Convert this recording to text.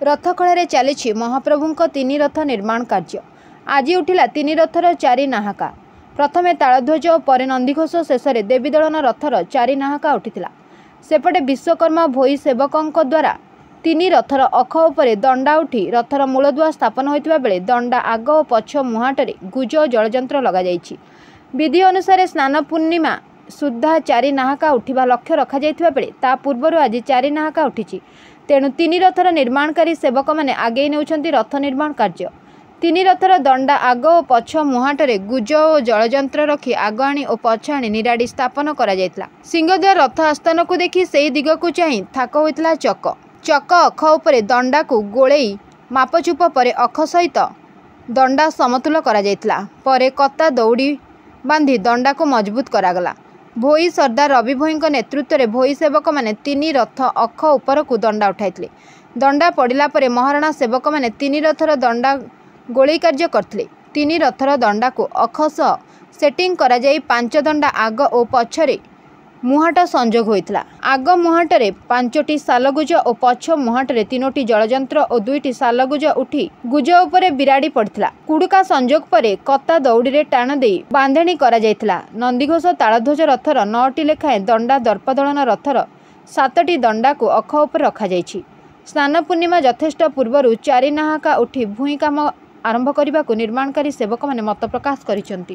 रथखଳାରେ ଚାଲିଛି ମହାପ୍ରଭୁଙ୍କ ତିନି ରଥ ନିର୍ମାଣ କାର୍ଯ୍ୟ। ଆଜି ଉଠିଲା ତିନି ରଥର ଚାରି ନାହାକା। ପ୍ରଥମେ ତାଳଧ୍ୱଜ ଓ ପରେ ନନ୍ଦିଘୋଷ, ଶେଷରେ ଦେବୀଦଳନ ରଥର ଚାରି ନାହାକା ଉଠିଥିଲା। ସେପଟେ ବିଶ୍ୱକର୍ମା ଭୋଇ ସେବକଙ୍କ ଦ୍ୱାରା ତିନି ରଥର ଅଖ ଉପରେ ଦଣ୍ଡା ଉଠି ରଥର ମୂଳଦୁଆ ସ୍ଥାପନ ହୋଇଥିବା ବେଳେ ଦଣ୍ଡା ଆଗ ଓ ପଛ ମୁହାଟରେ ଗୁଜ ଓ ଜଳଯନ୍ତ୍ର ଲଗାଯାଇଛି। ବିଧି ଅନୁସାରେ ସ୍ନାନ ପୂର୍ଣ୍ଣିମା ସୁଦ୍ଧା ଚାରି ନାହାକା ଉଠିବା ଲକ୍ଷ୍ୟ ରଖାଯାଇଥିବା ବେଳେ ତା ପୂର୍ବରୁ ଆଜି ଚାରି ନାହାକା ଉଠିଛି। ତେଣୁ ତିନି ରଥର ନିର୍ମାଣକାରୀ ସେବକମାନେ ଆଗେଇ ନେଉଛନ୍ତି ରଥ ନିର୍ମାଣ କାର୍ଯ୍ୟ। ତିନି ରଥର ଦଣ୍ଡା ଆଗ ଓ ପଛ ମୁହାଟରେ ଗୁଜ ଓ ଜଳଯନ୍ତ୍ର ରଖି ଆଗ ଆଣି ଓ ପଛ ଆଣି ନିରାଡ଼ି ସ୍ଥାପନ କରାଯାଇଥିଲା। ସିଂହଦ୍ୱାର ରଥ ଆସ୍ଥାନକୁ ଦେଖି ସେହି ଦିଗକୁ ଚାହିଁ ଥାକ ହୋଇଥିଲା ଚକ। ଚକ ଅଖ ଉପରେ ଦଣ୍ଡାକୁ ଗୋଳେଇ ମାପଚୁପ ପରେ ଅଖ ସହିତ ଦଣ୍ଡା ସମତୁଲ କରାଯାଇଥିଲା। ପରେ କତା ଦଉଡ଼ି ବାନ୍ଧି ଦଣ୍ଡାକୁ ମଜବୁତ କରାଗଲା। ଭୋଇ ସର୍ଦ୍ଦାର ରବି ଭୋଇଙ୍କ ନେତୃତ୍ୱରେ ଭୋଇ ସେବକମାନେ ତିନି ରଥ ଅଖ ଉପରକୁ ଦଣ୍ଡା ଉଠାଇଥିଲେ। ଦଣ୍ଡା ପଡ଼ିଲା ପରେ ମହାରଣା ସେବକମାନେ ତିନି ରଥର ଦଣ୍ଡା ଗୋଳେଇ କାର୍ଯ୍ୟ କରିଥିଲେ। ତିନି ରଥର ଦଣ୍ଡାକୁ ଅଖ ସହ ସେଟିଂ କରାଯାଇ ପାଞ୍ଚ ଦଣ୍ଡା ଆଗ ଓ ପଛରେ ମୁହାଟ ସଂଯୋଗ ହୋଇଥିଲା। ଆଗ ମୁହାଟରେ ପାଞ୍ଚଟି ସାଲଗୁଜ ଓ ପଛ ମୁହାଟରେ ତିନୋଟି ଜଳଯନ୍ତ୍ର ଓ ଦୁଇଟି ସାଲଗୁଜ ଉଠି ଗୁଜ ଉପରେ ବିରାଡ଼ି ପଡ଼ିଥିଲା। କୁଡୁକା ସଂଯୋଗ ପରେ କତା ଦଉଡ଼ିରେ ଟାଣ ଦେଇ ବାନ୍ଧେଣୀ କରାଯାଇଥିଲା। ନନ୍ଦିଘୋଷ ତାଳଧ୍ୱଜ ରଥର 9ଟି ଲେଖାଏଁ ଦଣ୍ଡା, ଦର୍ପଦଳନ ରଥର 7ଟି ଦଣ୍ଡାକୁ ଅଖ ଉପରେ ରଖାଯାଇଛି। ସ୍ନାନ ପୂର୍ଣ୍ଣିମା ଯଥେଷ୍ଟ ପୂର୍ବରୁ ଚାରି ନାହାକା ଉଠି ଭୂଇଁ କାମ ଆରମ୍ଭ କରିବାକୁ ନିର୍ମାଣକାରୀ ସେବକମାନେ ମତ ପ୍ରକାଶ କରିଛନ୍ତି।